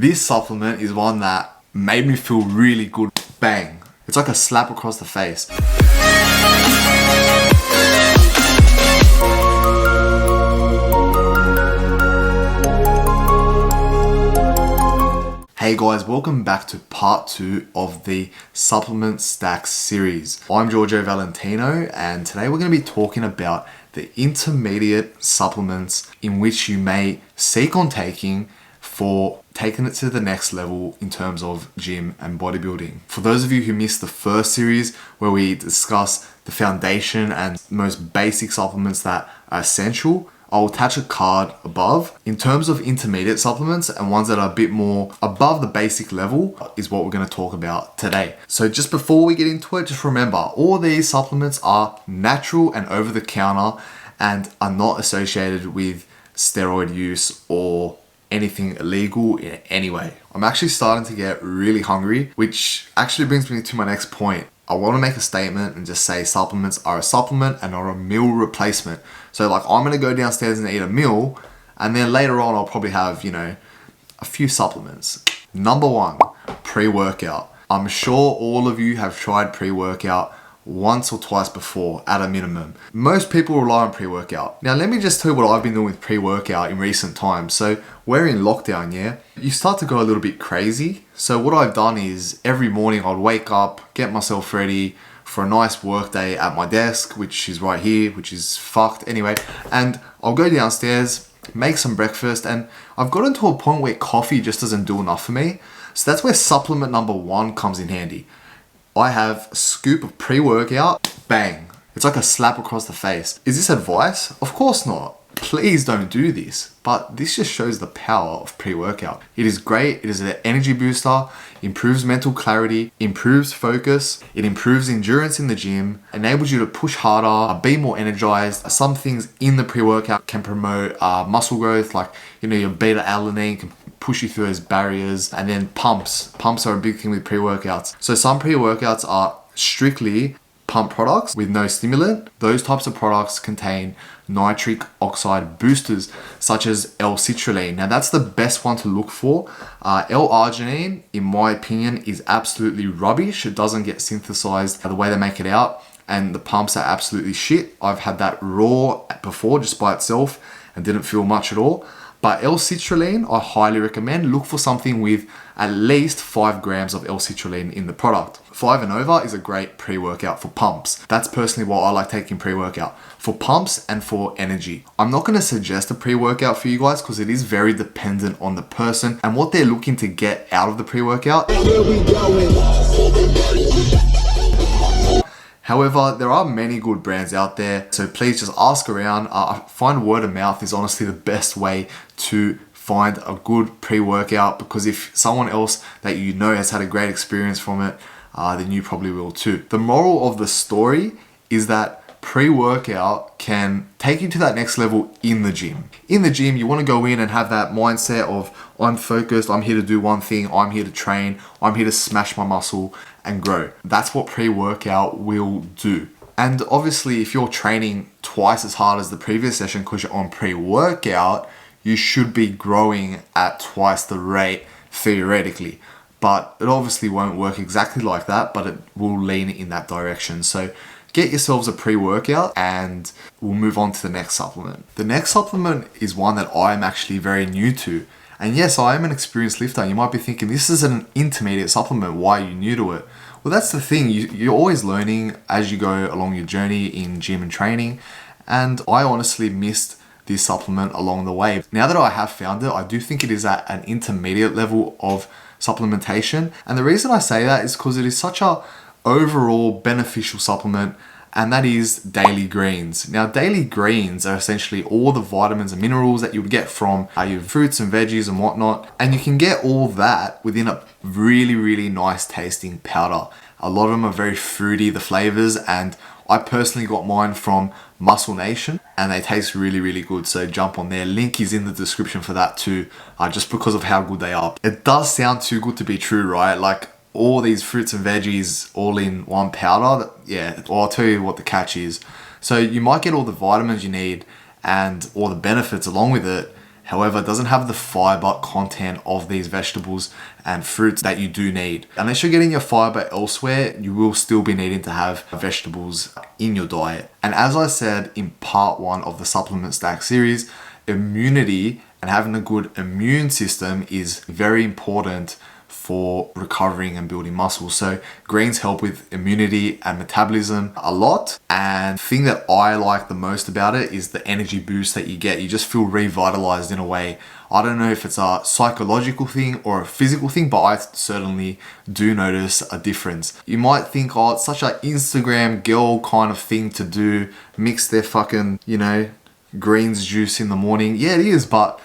This supplement is one that made me feel really good. Bang. It's like a slap across the face. Hey guys, welcome back to part 2 of the Supplement Stacks series. I'm Giorgio Valentino, and today we're going to be talking about the intermediate supplements in which you may seek on taking for taking it to the next level in terms of gym and bodybuilding. For those of you who missed the first series where we discuss the foundation and most basic supplements that are essential, I'll attach a card above. In terms of intermediate supplements and ones that are a bit more above the basic level is what we're going to talk about today. So just before we get into it, just remember all these supplements are natural and over the counter and are not associated with steroid use or anything illegal in any way. I'm actually starting to get really hungry, which actually brings me to my next point. I want to make a statement and just say supplements are a supplement and not a meal replacement. So like I'm going to go downstairs and eat a meal, and then later on I'll probably have, a few supplements. Number 1, pre-workout. I'm sure all of you have tried pre-workout once or twice before at a minimum. Most people rely on pre-workout. Now let me just tell you what I've been doing with pre-workout in recent times. So we're in lockdown, yeah? You start to go a little bit crazy. So what I've done is every morning I'd wake up, get myself ready for a nice work day at my desk, which is right here, which is fucked anyway. And I'll go downstairs, make some breakfast, and I've gotten to a point where coffee just doesn't do enough for me. So that's where supplement number 1 comes in handy. I have a scoop of pre-workout, bang. It's like a slap across the face. Is this advice? Of course not. Please don't do this. But this just shows the power of pre-workout. It is great. It is an energy booster, improves mental clarity, improves focus, it improves endurance in the gym, enables you to push harder, be more energized. Some things in the pre-workout can promote muscle growth, like your beta-alanine can push you through those barriers. And then pumps are a big thing with pre-workouts. So some pre-workouts are strictly pump products with no stimulant. Those types of products contain nitric oxide boosters such as L-citrulline. Now that's the best one to look for. L-arginine, in my opinion, is absolutely rubbish. It doesn't get synthesized the way they make it out, and the pumps are absolutely shit. I've had that raw before just by itself and didn't feel much at all. But L-citrulline, I highly recommend. Look for something with at least 5 grams of L-citrulline in the product. 5 and over is a great pre-workout for pumps. That's personally why I like taking pre-workout. For pumps and for energy. I'm not going to suggest a pre-workout for you guys because it is very dependent on the person and what they're looking to get out of the pre-workout. However, there are many good brands out there, so please just ask around. I find word of mouth is honestly the best way to find a good pre-workout, because if someone else that you know has had a great experience from it, then you probably will too. The moral of the story is that pre-workout can take you to that next level in the gym. In the gym, you want to go in and have that mindset of, I'm focused, I'm here to do one thing, I'm here to train, I'm here to smash my muscle and grow. That's what pre-workout will do. And obviously, if you're training twice as hard as the previous session because you're on pre-workout, you should be growing at twice the rate theoretically. But it obviously won't work exactly like that, but it will lean in that direction. So get yourselves a pre-workout and we'll move on to the next supplement. The next supplement is one that I am actually very new to. And yes, I am an experienced lifter. You might be thinking, this is an intermediate supplement. Why are you new to it? Well, that's the thing. You're always learning as you go along your journey in gym and training. And I honestly missed this supplement along the way. Now that I have found it, I do think it is at an intermediate level of supplementation. And the reason I say that is because it is such a overall beneficial supplement, and that is daily greens. Now, daily greens are essentially all the vitamins and minerals that you would get from your fruits and veggies and whatnot, and you can get all that within a really, really nice tasting powder. A lot of them are very fruity, the flavors, and I personally got mine from Muscle Nation, and they taste really, really good. So jump on there. Link is in the description for that too, just because of how good they are. It does sound too good to be true, right? Like all these fruits and veggies all in one powder. Yeah, well, I'll tell you what the catch is. So you might get all the vitamins you need and all the benefits along with it. However, it doesn't have the fiber content of these vegetables and fruits that you do need. Unless you're getting your fiber elsewhere, you will still be needing to have vegetables in your diet. And as I said in part 1 of the supplement stack series, immunity and having a good immune system is very important for recovering and building muscle. So greens help with immunity and metabolism a lot. And the thing that I like the most about it is the energy boost that you get. You just feel revitalized in a way. I don't know if it's a psychological thing or a physical thing, but I certainly do notice a difference. You might think, oh, it's such an Instagram girl kind of thing to do, mix their fucking, greens juice in the morning. Yeah, it is, but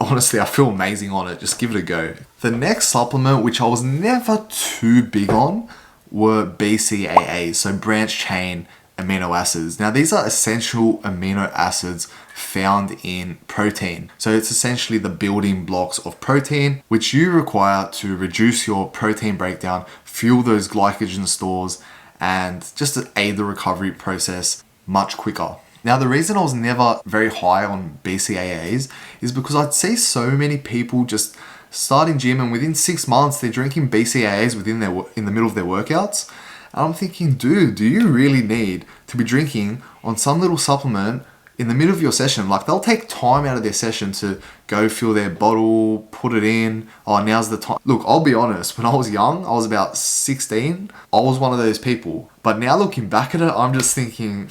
honestly, I feel amazing on it. Just give it a go. The next supplement, which I was never too big on, were BCAA'S, so branched chain amino acids. Now, these are essential amino acids found in protein. So it's essentially the building blocks of protein, which you require to reduce your protein breakdown, fuel those glycogen stores, and just to aid the recovery process much quicker. Now, the reason I was never very high on BCAA'S is because I'd see so many people just starting gym and within 6 months they're drinking BCAA'S in the middle of their workouts. And I'm thinking, dude, do you really need to be drinking on some little supplement in the middle of your session? Like, they'll take time out of their session to go fill their bottle, put it in. Oh, now's the time. Look, I'll be honest, when I was young, I was about 16, I was one of those people. But now looking back at it, I'm just thinking,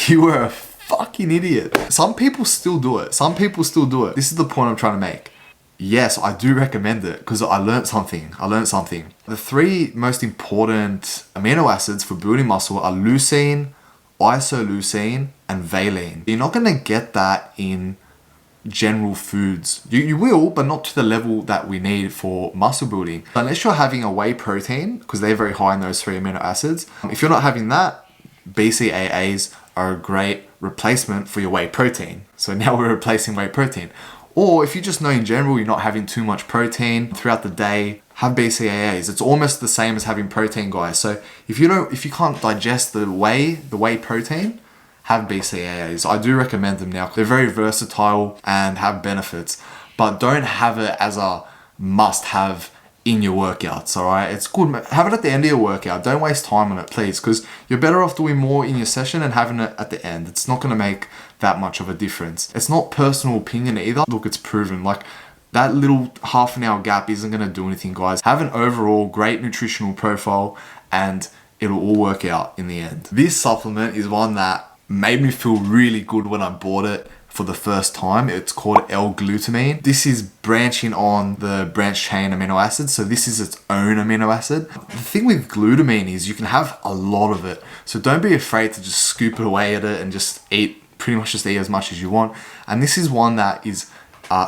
you were a fucking idiot. Some people still do it. This is the point I'm trying to make. Yes, I do recommend it because I learned something. The 3 most important amino acids for building muscle are leucine, isoleucine, and valine. You're not going to get that in general foods. You will, but not to the level that we need for muscle building. Unless you're having a whey protein, because they're very high in those 3 amino acids. If you're not having that, BCAA'S are a great replacement for your whey protein. So now we're replacing whey protein. Or if you just know in general you're not having too much protein throughout the day, have BCAA'S. It's almost the same as having protein, guys. So if you can't digest the whey protein, have BCAA'S. I do recommend them now. They're very versatile and have benefits, but don't have it as a must-have in your workouts, all right? It's good. Have it at the end of your workout. Don't waste time on it, please, because you're better off doing more in your session and having it at the end. It's not going to make that much of a difference. It's not personal opinion either. Look, it's proven. Like, that little half an hour gap isn't going to do anything, guys. Have an overall great nutritional profile and it'll all work out in the end. This supplement is one that made me feel really good when I bought it for the first time. It's called L-GLUTAMINE. This is branching on the branched chain amino acids. So this is its own amino acid. The thing with glutamine is you can have a lot of it. So don't be afraid to just scoop it away at it and just eat as much as you want. And this is one that is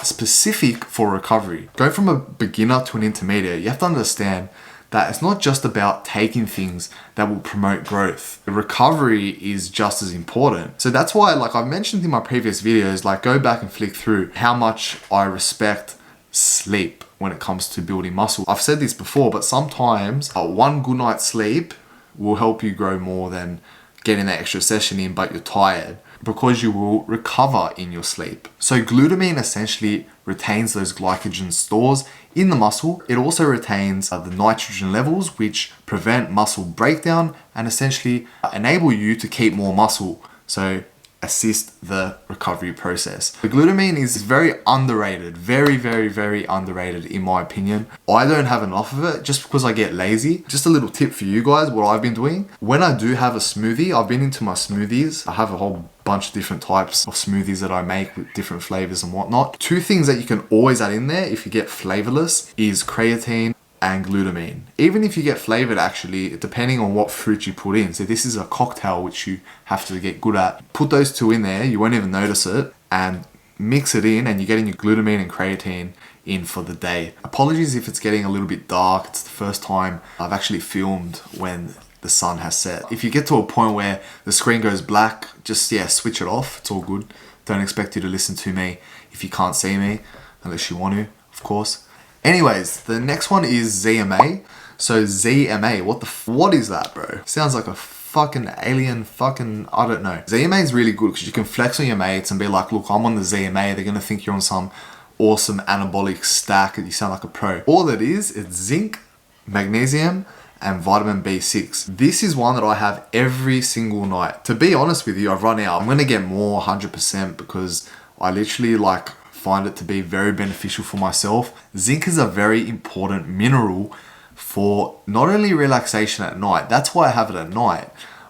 specific for recovery. Going from a beginner to an intermediate, you have to understand that it's not just about taking things that will promote growth. The recovery is just as important. So that's why, like I've mentioned in my previous videos, like go back and flick through how much I respect sleep when it comes to building muscle. I've said this before, but sometimes one good night's sleep will help you grow more than getting that extra session in, but you're tired, because you will recover in your sleep. So glutamine essentially retains those glycogen stores in the muscle. It also retains the nitrogen levels, which prevent muscle breakdown and essentially enable you to keep more muscle. So assist the recovery process. The glutamine is very underrated, very, very, very underrated in my opinion. I don't have enough of it just because I get lazy. Just a little tip for you guys, what I've been doing. When I do have a smoothie, I've been into my smoothies. I have a whole bunch of different types of smoothies that I make with different flavors and whatnot. 2 things that you can always add in there if you get flavorless is creatine and glutamine. Even if you get flavored, actually, depending on what fruit you put in. So this is a cocktail which you have to get good at. Put those 2 in there, you won't even notice it, and mix it in and you're getting your glutamine and creatine in for the day. Apologies if it's getting a little bit dark. It's the first time I've actually filmed when the sun has set. If you get to a point where the screen goes black, just switch it off. It's all good. Don't expect you to listen to me if you can't see me, unless you want to, of course. Anyways, the next one is ZMA. So ZMA, what is that, bro? Sounds like a fucking alien fucking, I don't know. ZMA is really good because you can flex on your mates and be like, look, I'm on the ZMA. They're going to think you're on some awesome anabolic stack and you sound like a pro. All it is, it's zinc, magnesium, and vitamin B6. This is one that I have every single night. To be honest with you, I've run out. I'm going to get more 100% because I literally like find it to be very beneficial for myself. Zinc is a very important mineral for not only relaxation at night, that's why I have it at night,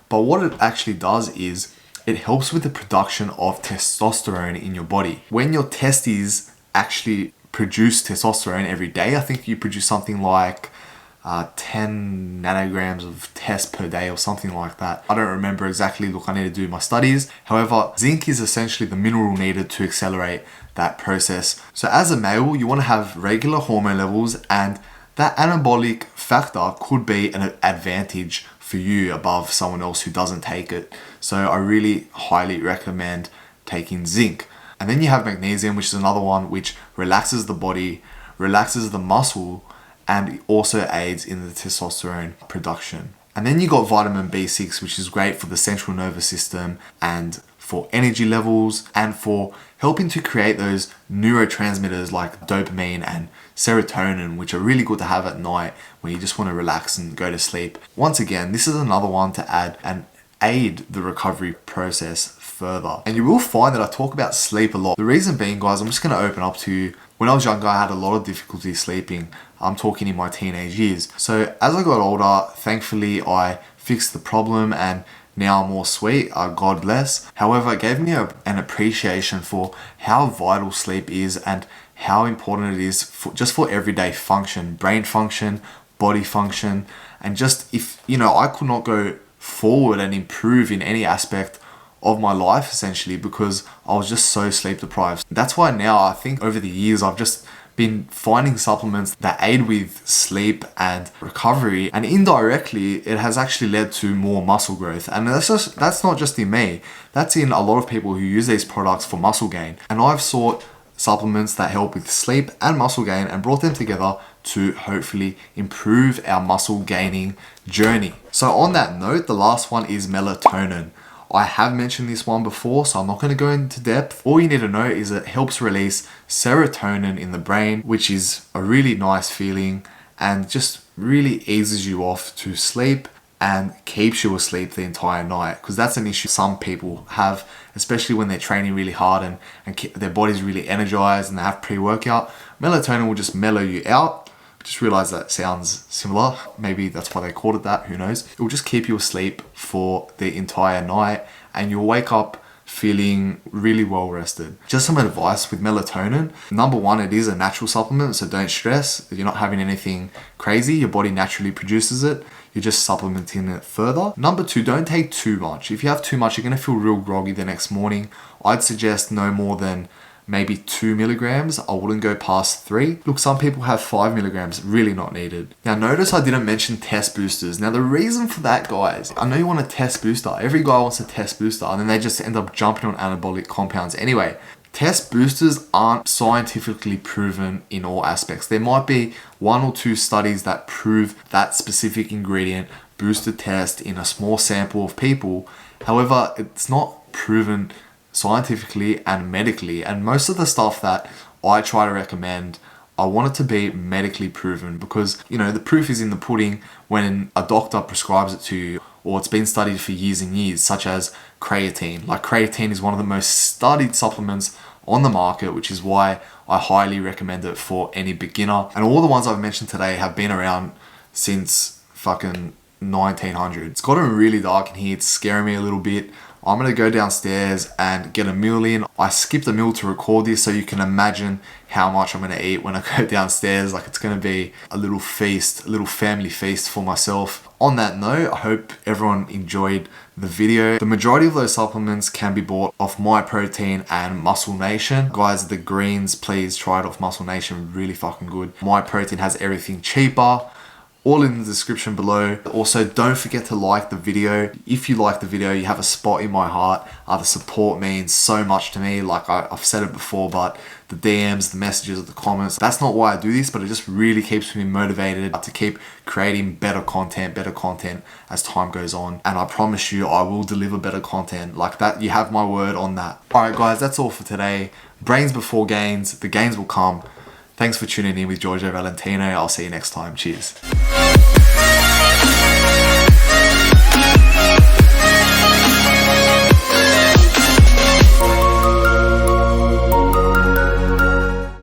but what it actually does is it helps with the production of testosterone in your body. When your testes actually produce testosterone every day, I think you produce something like 10 nanograms of test per day or something like that. I don't remember exactly, look, I need to do my studies. However, zinc is essentially the mineral needed to accelerate that process. So as a male, you want to have regular hormone levels, and that anabolic factor could be an advantage for you above someone else who doesn't take it. So I really highly recommend taking zinc. And then you have magnesium, which is another one which relaxes the body, relaxes the muscle, and also aids in the testosterone production. And then you got vitamin B6, which is great for the central nervous system and for energy levels and for helping to create those neurotransmitters like dopamine and serotonin, which are really good to have at night when you just want to relax and go to sleep. Once again, this is another one to add and aid the recovery process further. And you will find that I talk about sleep a lot. The reason being, guys, I'm just going to open up to you. When I was younger, I had a lot of difficulty sleeping. I'm talking in my teenage years. So as I got older, thankfully I fixed the problem and now I'm more sweet, God bless. However, it gave me an appreciation for how vital sleep is and how important it is just for everyday function, brain function, body function, and just if, I could not go forward and improve in any aspect of my life essentially because I was just so sleep deprived. That's why now I think over the years I've just been finding supplements that aid with sleep and recovery, and indirectly it has actually led to more muscle growth. And that's not just in me, that's in a lot of people who use these products for muscle gain. And I've sought supplements that help with sleep and muscle gain and brought them together to hopefully improve our muscle gaining journey. So on that note, the last one is melatonin. I have mentioned this one before, so I'm not going to go into depth. All you need to know is it helps release serotonin in the brain, which is a really nice feeling and just really eases you off to sleep and keeps you asleep the entire night, because that's an issue some people have, especially when they're training really hard and their body's really energized and they have pre-workout. Melatonin will just mellow you out. Just realized that sounds similar. Maybe that's why they called it that, who knows. It will just keep you asleep for the entire night and you'll wake up feeling really well rested. Just some advice with melatonin. Number one, it is a natural supplement, so don't stress. You're not having anything crazy. Your body naturally produces it. You're just supplementing it further. Number two, don't take too much. If you have too much, you're going to feel real groggy the next morning. I'd suggest no more than maybe 2 milligrams. I wouldn't go past 3. Look, some people have 5 milligrams, really not needed. Now notice I didn't mention test boosters. Now the reason for that, guys, I know you want a test booster. Every guy wants a test booster and then they just end up jumping on anabolic compounds anyway. Test boosters aren't scientifically proven in all aspects. There might be 1 or 2 studies that prove that specific ingredient boosted test in a small sample of people. However, it's not proven scientifically and medically, and most of the stuff that I try to recommend, I want it to be medically proven because the proof is in the pudding when a doctor prescribes it to you, or it's been studied for years and years, such as creatine. Like creatine is one of the most studied supplements on the market, which is why I highly recommend it for any beginner. And all the ones I've mentioned today have been around since fucking 1900. It's gotten really dark in here, it's scaring me a little bit. I'm going to go downstairs and get a meal in. I skipped a meal to record this, so you can imagine how much I'm going to eat when I go downstairs. Like, it's going to be a little feast, a little family feast for myself. On that note, I hope everyone enjoyed the video. The majority of those supplements can be bought off My Protein and Muscle Nation. Guys, the greens, please try it off Muscle Nation. Really fucking good. My Protein has everything cheaper. All in the description below. Also, don't forget to like the video. If you like the video, you have a spot in my heart. The support means so much to me. Like I've said it before, but the DMs, the messages, the comments. That's not why I do this, but it just really keeps me motivated to keep creating better content as time goes on. And I promise you, I will deliver better content like that. You have my word on that. All right, guys, that's all for today. Brains before gains. The gains will come. Thanks for tuning in with Giorgio Valentino. I'll see you next time. Cheers.